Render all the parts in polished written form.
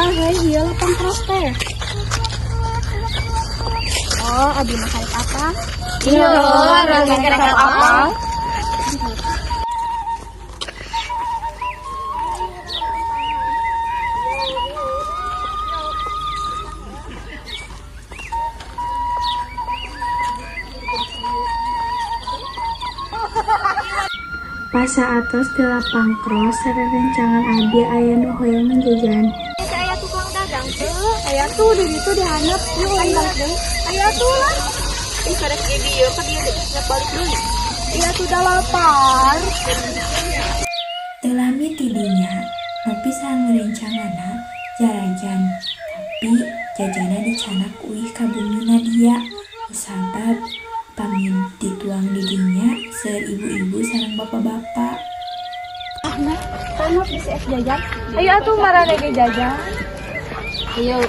Eta heuh ieu lapang cross teh. Oh, abi mah karek apa? Iya, lagi karek apa? Pas saatos di lapang cross sarerencangan abi aya nu hoyong menjajan. Aya tukang dagang tuh. Aya tuh di ditu dihandap. Yuk balik deui. Aya tuh lah. Ih, karek di dieu ka dieu geus balik deui. Iya tuh udah lapar. Teu lami tidinya nepi sangerencangana jarajan, tapi jajana dicanak uih ka bumi Nadia. Sabab pamin dituang didinya seueur ibu-ibu sareng bapak-bapak. Kamu bisa es jajan. Ayo atuh marane ge jajan. Ayo.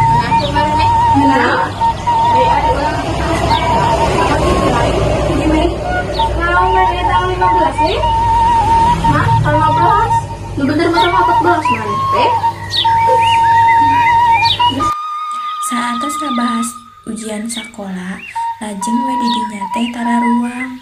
Aku marane. Mau marane tanggal 15 nih? Hah? Tanggal 15? Lu bener mah tanggal 14 mana teh? Saatos ngabahas ujian sakola, lajeng we didinya teh tara ruang.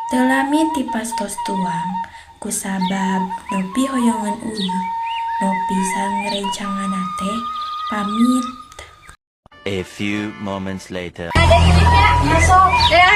Teu lami ti pastos tuang, kusabab nepi hoyongan uih, nepi sangerencangana teh pamit. A few moments later. Masuk. Ya.